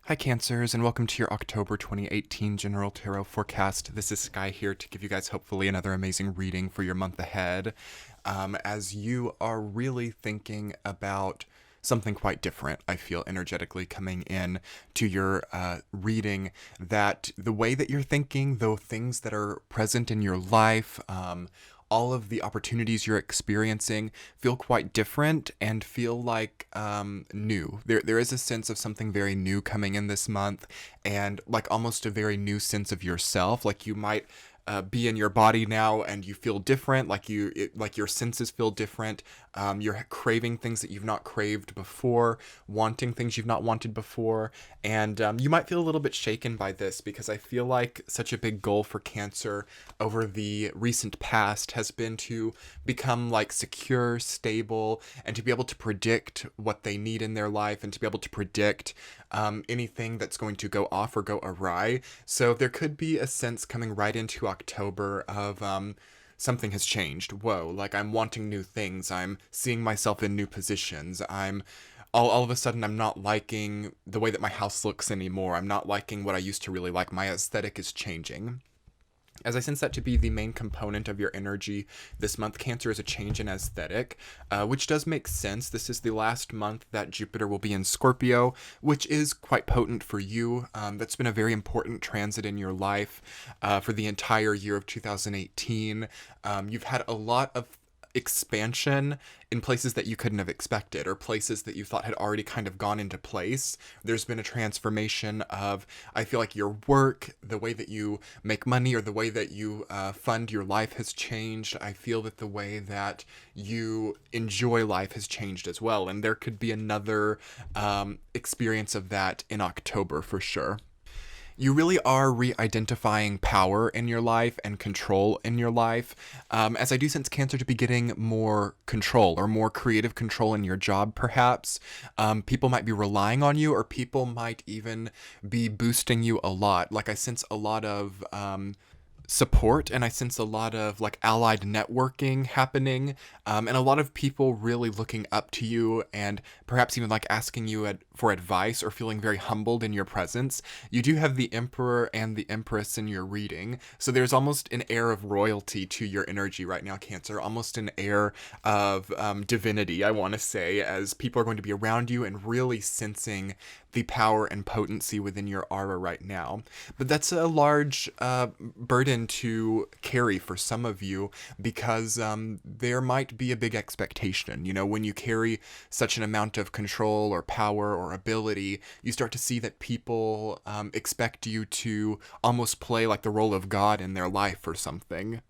Hi Cancers, and welcome to your October 2018 General Tarot Forecast. This is Sky here to give you guys hopefully another amazing reading for your month ahead. As you are really thinking about something quite different, I feel energetically coming in to your reading, that the way that you're thinking, the things that are present in your life, all of the opportunities you're experiencing feel quite different and feel like new. There is a sense of something very new coming in this month, and like almost a very new sense of yourself. Like you might be in your body now and you feel different, like your senses feel different. You're craving things that you've not craved before, wanting things you've not wanted before, and you might feel a little bit shaken by this, because I feel like such a big goal for Cancer over the recent past has been to become like secure, stable, and to be able to predict what they need in their life, and to be able to predict anything that's going to go off or go awry. So there could be a sense coming right into October of something has changed. Whoa, like I'm wanting new things. I'm seeing myself in new positions. All of a sudden, I'm not liking the way that my house looks anymore. I'm not liking what I used to really like. My aesthetic is changing. As I sense that to be the main component of your energy this month, Cancer is a change in aesthetic, which does make sense. This is the last month that Jupiter will be in Scorpio, which is quite potent for you. That's been a very important transit in your life for the entire year of 2018. You've had a lot of expansion in places that you couldn't have expected, or places that you thought had already kind of gone into place. There's been a transformation of, I feel like, your work, the way that you make money, or the way that you fund your life has changed. I feel that the way that you enjoy life has changed as well, and there could be another experience of that in October for sure. You really are re-identifying power in your life and control in your life, as I do sense Cancer to be getting more control, or more creative control in your job, perhaps. People might be relying on you, or people might even be boosting you a lot. Like I sense a lot of support, and I sense a lot of like allied networking happening, and a lot of people really looking up to you, and perhaps even like asking you for advice, or feeling very humbled in your presence. You do have the Emperor and the Empress in your reading, so there's almost an air of royalty to your energy right now, Cancer, almost an air of divinity, I want to say, as people are going to be around you and really sensing the power and potency within your aura right now. But that's a large burden to carry for some of you, because there might be a big expectation. You know, when you carry such an amount of control or power or ability, you start to see that people expect you to almost play like the role of God in their life or something.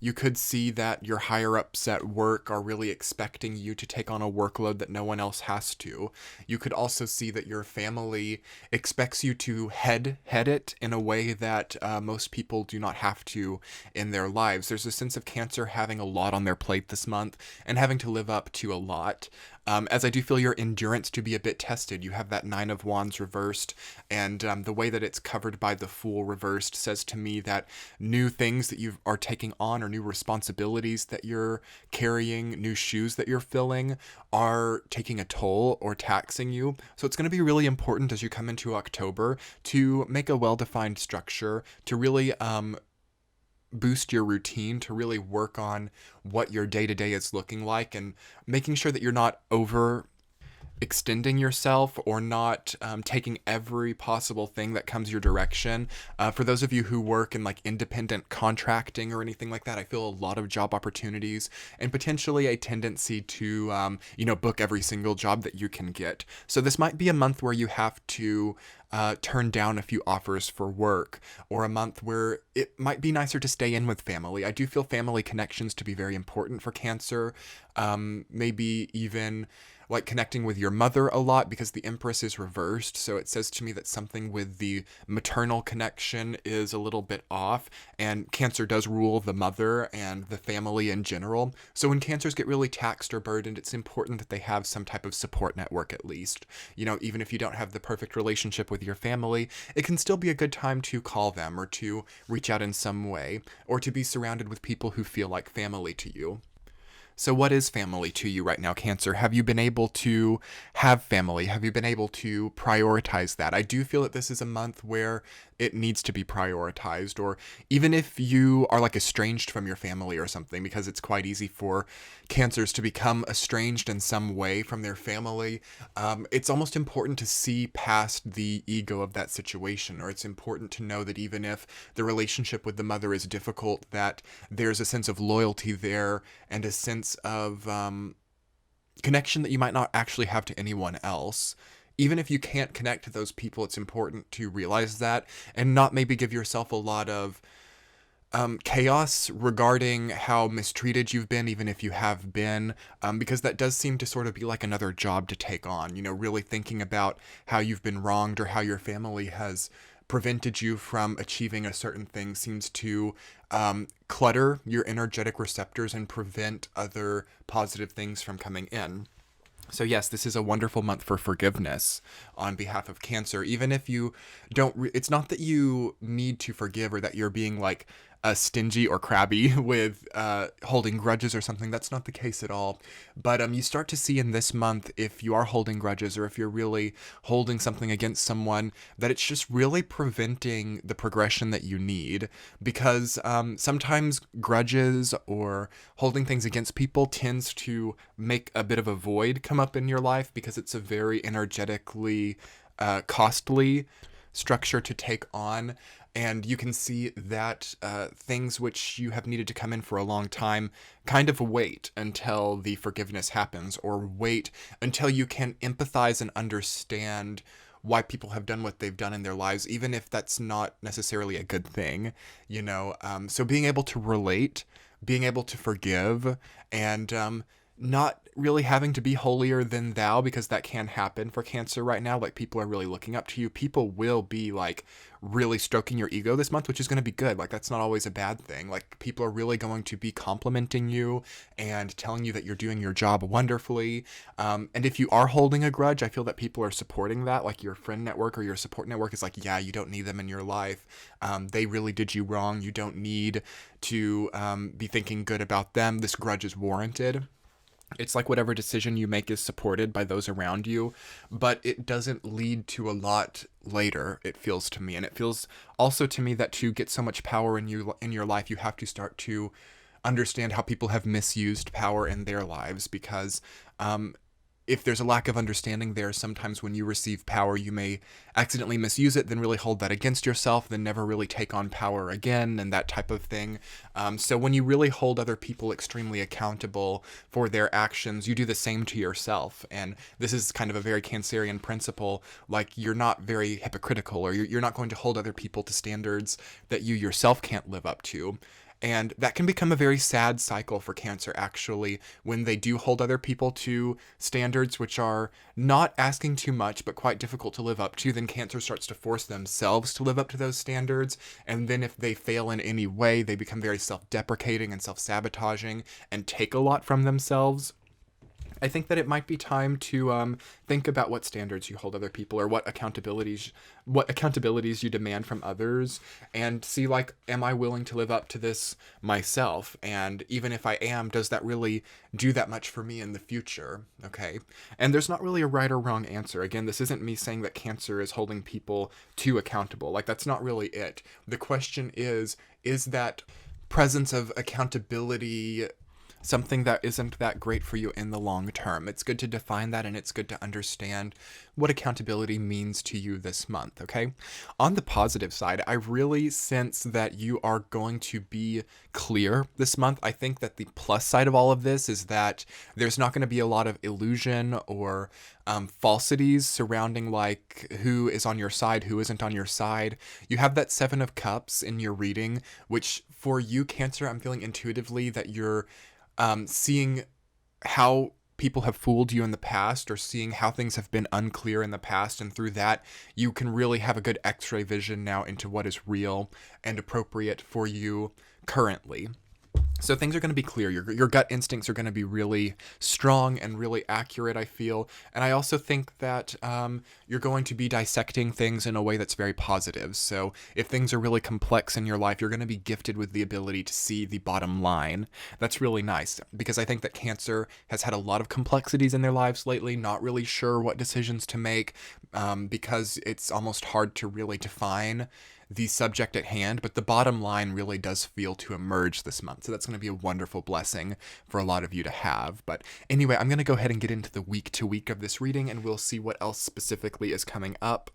You could see that your higher ups at work are really expecting you to take on a workload that no one else has to. You could also see that your family expects you to head it in a way that most people do not have to in their lives. There's a sense of Cancer having a lot on their plate this month, and having to live up to a lot. As I do feel your endurance to be a bit tested. You have that Nine of Wands reversed, and the way that it's covered by the Fool reversed says to me that new things that you are taking on, or new responsibilities that you're carrying, new shoes that you're filling, are taking a toll or taxing you. So it's going to be really important as you come into October to make a well-defined structure, to really boost your routine, to really work on what your day-to-day is looking like, and making sure that you're not over extending yourself, or not taking every possible thing that comes your direction. For those of you who work in like independent contracting or anything like that, I feel a lot of job opportunities, and potentially a tendency to book every single job that you can get. So this might be a month where you have to turn down a few offers for work, or a month where it might be nicer to stay in with family. I do feel family connections to be very important for Cancer. Maybe even like connecting with your mother a lot, because the Empress is reversed. So it says to me that something with the maternal connection is a little bit off, and Cancer does rule the mother and the family in general. So when Cancers get really taxed or burdened, it's important that they have some type of support network at least. You know, even if you don't have the perfect relationship with your family, it can still be a good time to call them, or to reach out in some way, or to be surrounded with people who feel like family to you. So what is family to you right now, Cancer? Have you been able to have family? Have you been able to prioritize that? I do feel that this is a month where it needs to be prioritized, or even if you are like estranged from your family or something, because it's quite easy for Cancers to become estranged in some way from their family. It's almost important to see past the ego of that situation, or it's important to know that even if the relationship with the mother is difficult, that there's a sense of loyalty there and a sense of connection that you might not actually have to anyone else. Even if you can't connect to those people, it's important to realize that and not maybe give yourself a lot of chaos regarding how mistreated you've been, even if you have been, because that does seem to sort of be like another job to take on, really thinking about how you've been wronged or how your family has prevented you from achieving a certain thing seems to clutter your energetic receptors and prevent other positive things from coming in. So yes, this is a wonderful month for forgiveness on behalf of Cancer. Even if you don't, it's not that you need to forgive or that you're being like stingy or crabby with holding grudges or something. That's not the case at all. But you start to see in this month, if you are holding grudges or if you're really holding something against someone, that it's just really preventing the progression that you need. Because sometimes grudges or holding things against people tends to make a bit of a void come up in your life, because it's a very energetically costly structure to take on. And you can see that things which you have needed to come in for a long time kind of wait until the forgiveness happens, or wait until you can empathize and understand why people have done what they've done in their lives, even if that's not necessarily a good thing, So being able to relate, being able to forgive, and not really having to be holier than thou, because that can happen for Cancer right now. Like, people are really looking up to you. People will be like really stroking your ego this month, which is going to be good. Like, that's not always a bad thing. Like, people are really going to be complimenting you and telling you that you're doing your job wonderfully. And if you are holding a grudge, I feel that people are supporting that. Like, your friend network or your support network is like, yeah, you don't need them in your life. They really did you wrong. You don't need to be thinking good about them. This grudge is warranted. It's like whatever decision you make is supported by those around you, but it doesn't lead to a lot later, it feels to me. And it feels also to me that to get so much power in your life, you have to start to understand how people have misused power in their lives, because if there's a lack of understanding there, sometimes when you receive power, you may accidentally misuse it, then really hold that against yourself, then never really take on power again, and that type of thing. So when you really hold other people extremely accountable for their actions, you do the same to yourself. And this is kind of a very Cancerian principle. Like, you're not very hypocritical, or you're not going to hold other people to standards that you yourself can't live up to. And that can become a very sad cycle for Cancer, actually, when they do hold other people to standards which are not asking too much, but quite difficult to live up to. Then Cancer starts to force themselves to live up to those standards. And then if they fail in any way, they become very self-deprecating and self-sabotaging and take a lot from themselves. I think that it might be time to think about what standards you hold other people, or what accountabilities you demand from others, and see, like, am I willing to live up to this myself? And even if I am, does that really do that much for me in the future? Okay. And there's not really a right or wrong answer. Again, this isn't me saying that Cancer is holding people too accountable. Like, that's not really it. The question is that presence of accountability something that isn't that great for you in the long term? It's good to define that, and it's good to understand what accountability means to you this month, okay? On the positive side, I really sense that you are going to be clear this month. I think that the plus side of all of this is that there's not going to be a lot of illusion or falsities surrounding, like, who is on your side, who isn't on your side. You have that Seven of Cups in your reading, which for you, Cancer, I'm feeling intuitively that you're seeing how people have fooled you in the past, or seeing how things have been unclear in the past, and through that you can really have a good x-ray vision now into what is real and appropriate for you currently. So things are going to be clear. Your gut instincts are going to be really strong and really accurate, I feel. And I also think that you're going to be dissecting things in a way that's very positive. So if things are really complex in your life, you're going to be gifted with the ability to see the bottom line. That's really nice, because I think that Cancer has had a lot of complexities in their lives lately, not really sure what decisions to make, because it's almost hard to really define the subject at hand, but the bottom line really does feel to emerge this month. So that's going to be a wonderful blessing for a lot of you to have. But anyway, I'm going to go ahead and get into the week to week of this reading, and we'll see what else specifically is coming up.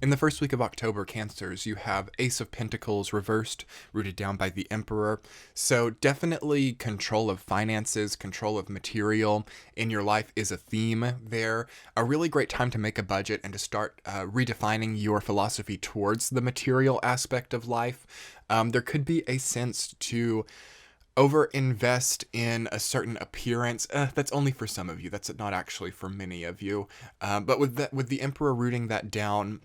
In the first week of October, Cancers, you have Ace of Pentacles reversed, rooted down by the Emperor. So definitely control of finances, control of material in your life is a theme there. A really great time to make a budget and to start redefining your philosophy towards the material aspect of life. There could be a sense to over-invest in a certain appearance. That's only for some of you. That's not actually for many of you. But with the Emperor rooting that down,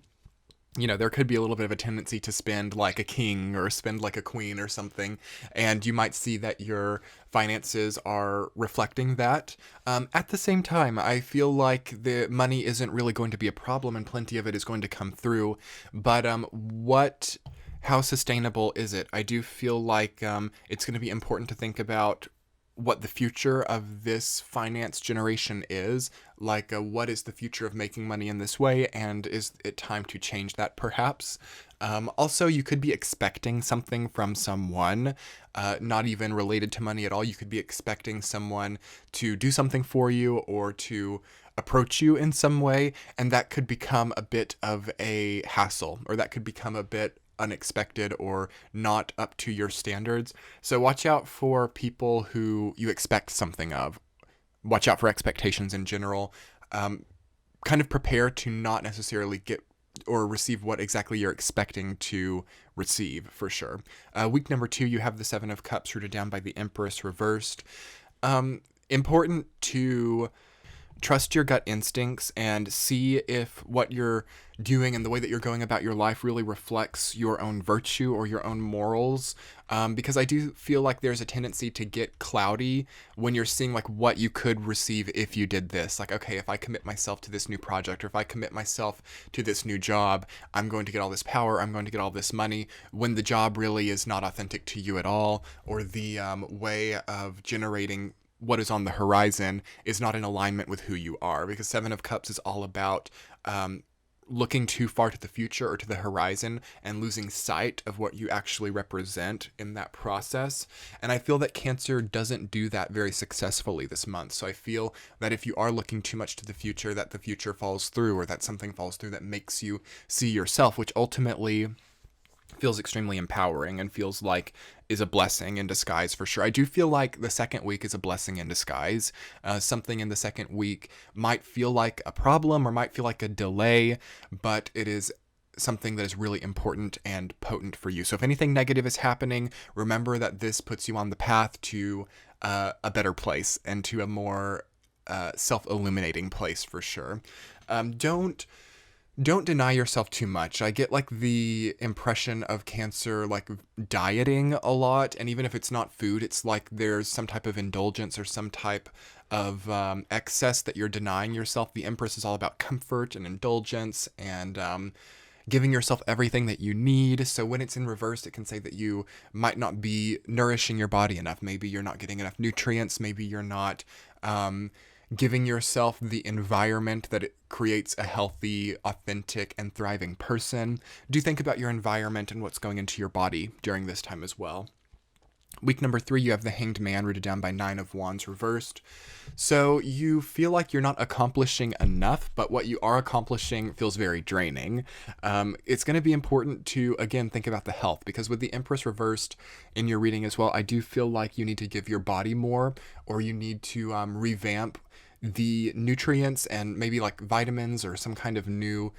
there could be a little bit of a tendency to spend like a king or spend like a queen or something, and you might see that your finances are reflecting that. At the same time, I feel like the money isn't really going to be a problem, and plenty of it is going to come through. But how sustainable is it? I do feel like it's going to be important to think about what the future of this finance generation is. Like, what is the future of making money in this way, and is it time to change that perhaps? Also, you could be expecting something from someone, not even related to money at all. You could be expecting someone to do something for you or to approach you in some way, and that could become a bit of a hassle, or that could become a bit unexpected or not up to your standards. So watch out for people who you expect something of. Watch out for expectations in general. Kind of prepare to not necessarily get or receive what exactly you're expecting to receive, for sure. Week number 2, you have the Seven of Cups rooted down by the Empress reversed. Important to trust your gut instincts and see if what you're doing and the way that you're going about your life really reflects your own virtue or your own morals. Because I do feel like there's a tendency to get cloudy when you're seeing like what you could receive if you did this. Like, okay, if I commit myself to this new project, or if I commit myself to this new job, I'm going to get all this power, I'm going to get all this money, when the job really is not authentic to you at all, or the way of generating what is on the horizon is not in alignment with who you are. Because Seven of Cups is all about looking too far to the future or to the horizon and losing sight of what you actually represent in that process. And I feel that Cancer doesn't do that very successfully this month. So I feel that if you are looking too much to the future, that the future falls through, or that something falls through that makes you see yourself, which ultimately feels extremely empowering and feels like is a blessing in disguise, for sure. I do feel like the second week is a blessing in disguise. Something in the second week might feel like a problem or might feel like a delay, but it is something that is really important and potent for you. So if anything negative is happening, remember that this puts you on the path to a better place and to a more self-illuminating place, for sure. Don't deny yourself too much. I get like the impression of Cancer like dieting a lot, and even if it's not food, it's like there's some type of indulgence or some type of excess that you're denying yourself. The Empress is all about comfort and indulgence and giving yourself everything that you need. So when it's in reverse, it can say that you might not be nourishing your body enough. Maybe you're not getting enough nutrients. Maybe you're not giving yourself the environment that it creates a healthy, authentic, and thriving person. Do think about your environment and what's going into your body during this time as well. Week number 3, you have the Hanged Man rooted down by Nine of Wands reversed. So you feel like you're not accomplishing enough, but what you are accomplishing feels very draining. It's going to be important to, again, think about the health, because with the Empress reversed in your reading as well, I do feel like you need to give your body more, or you need to revamp the nutrients and maybe like vitamins or some kind of new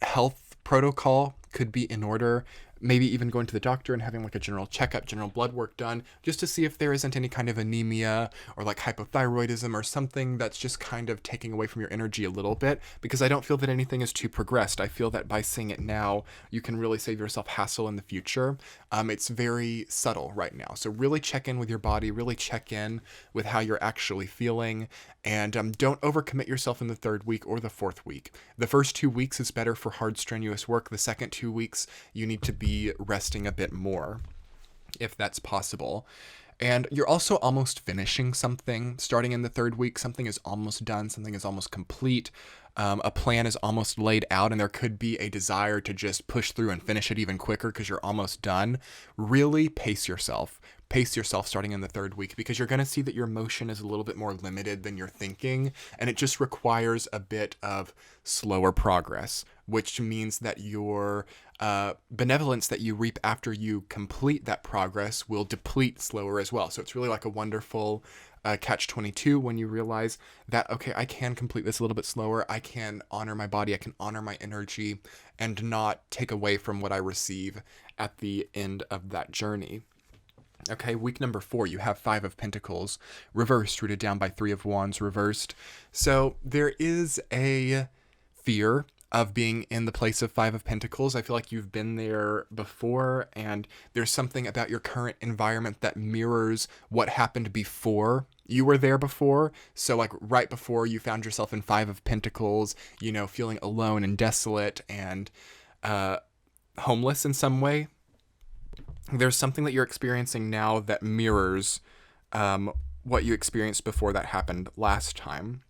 health protocol could be in order. Maybe even going to the doctor and having like a general checkup, general blood work done, just to see if there isn't any kind of anemia or like hypothyroidism or something that's just kind of taking away from your energy a little bit, because I don't feel that anything is too progressed. I feel that by seeing it now, you can really save yourself hassle in the future. It's very subtle right now. So really check in with your body, really check in with how you're actually feeling, and don't overcommit yourself in the 3rd week or the 4th week. The first 2 weeks is better for hard, strenuous work. The second 2 weeks, you need to be resting a bit more, if that's possible. And you're also almost finishing something. Starting in the 3rd week, something is almost done, something is almost complete. A plan is almost laid out, and there could be a desire to just push through and finish it even quicker because you're almost done. Really pace yourself. Pace yourself starting in the 3rd week, because you're going to see that your motion is a little bit more limited than you're thinking, and it just requires a bit of slower progress, which means that your benevolence that you reap after you complete that progress will deplete slower as well. So it's really like a wonderful catch-22 when you realize that, okay, I can complete this a little bit slower. I can honor my body. I can honor my energy and not take away from what I receive at the end of that journey. Okay, week number 4, you have 5 of Pentacles reversed, rooted down by 3 of Wands reversed. So there is a fear of being in the place of 5 of Pentacles. I feel like you've been there before, and there's something about your current environment that mirrors what happened before you were there before. So like right before you found yourself in 5 of Pentacles, you know, feeling alone and desolate and homeless in some way. There's something that you're experiencing now that mirrors what you experienced before that happened last time.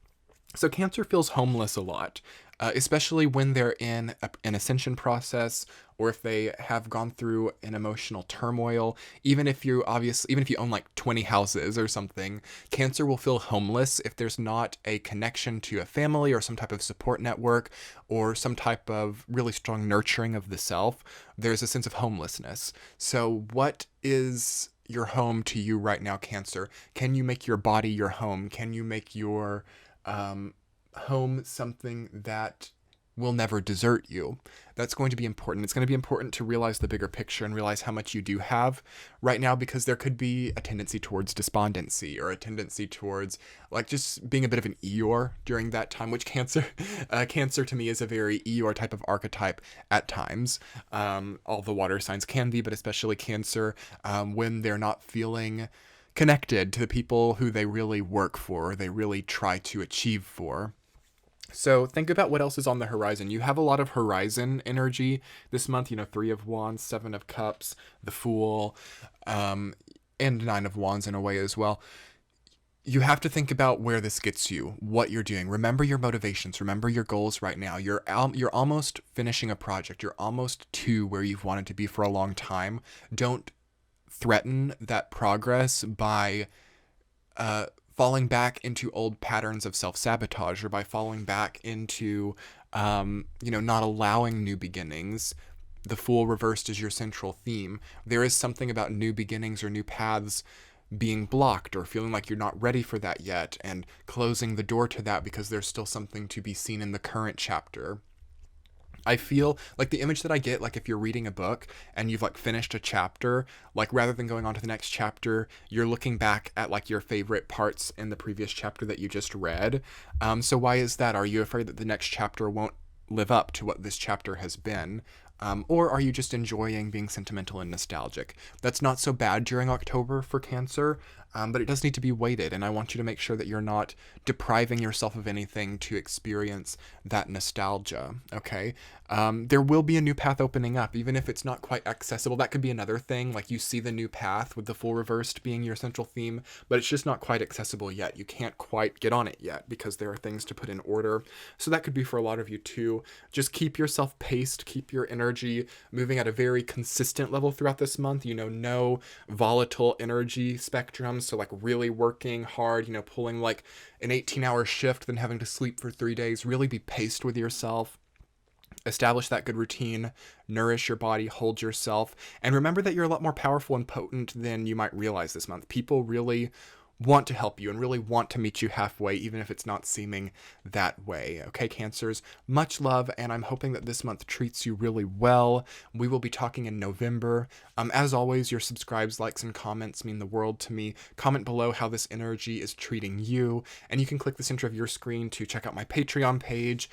So Cancer feels homeless a lot, especially when they're in an ascension process, or if they have gone through an emotional turmoil. Even if you own like 20 houses or something, Cancer will feel homeless if there's not a connection to a family or some type of support network or some type of really strong nurturing of the self. There's a sense of homelessness. So what is your home to you right now, Cancer? Can you make your body your home? Can you make your home something that will never desert you? That's going to be important. It's going to be important to realize the bigger picture and realize how much you do have right now, because there could be a tendency towards despondency or a tendency towards like just being a bit of an Eeyore during that time, which Cancer to me is a very Eeyore type of archetype at times. All the water signs can be, but especially Cancer, when they're not feeling connected to the people who they really work for, or they really try to achieve for. So think about what else is on the horizon. You have a lot of horizon energy this month, 3 of Wands, 7 of Cups, the Fool, and 9 of Wands in a way as well. You have to think about where this gets you, what you're doing. Remember your motivations, remember your goals right now. You're almost finishing a project. You're almost to where you've wanted to be for a long time. Don't threaten that progress by falling back into old patterns of self-sabotage, or by falling back into not allowing new beginnings. The Fool reversed is your central theme. There is something about new beginnings or new paths being blocked, or feeling like you're not ready for that yet, and closing the door to that because there's still something to be seen in the current chapter. I feel like the image that I get, like if you're reading a book and you've like finished a chapter, like rather than going on to the next chapter, you're looking back at like your favorite parts in the previous chapter that you just read. So why is that? Are you afraid that the next chapter won't live up to what this chapter has been? Or are you just enjoying being sentimental and nostalgic? That's not so bad during October for Cancer, but it does need to be weighted, and I want you to make sure that you're not depriving yourself of anything to experience that nostalgia, okay? There will be a new path opening up, even if it's not quite accessible. That could be another thing, like you see the new path with the Fool reversed being your central theme, but it's just not quite accessible yet. You can't quite get on it yet because there are things to put in order. So that could be for a lot of you too. Just keep yourself paced, keep your energy moving at a very consistent level throughout this month. No volatile energy spectrums. So like really working hard, pulling like an 18-hour shift, then having to sleep for 3 days. Really be paced with yourself. Establish that good routine, nourish your body, hold yourself, and remember that you're a lot more powerful and potent than you might realize this month. People really want to help you and really want to meet you halfway, even if it's not seeming that way. Okay, Cancers, much love, and I'm hoping that this month treats you really well. We will be talking in November. As always, your subscribes, likes, and comments mean the world to me. Comment below how this energy is treating you, and you can click the center of your screen to check out my Patreon page,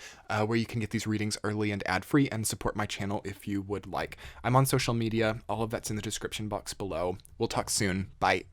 where you can get these readings early and ad-free and support my channel if you would like. I'm on social media. All of that's in the description box below. We'll talk soon. Bye.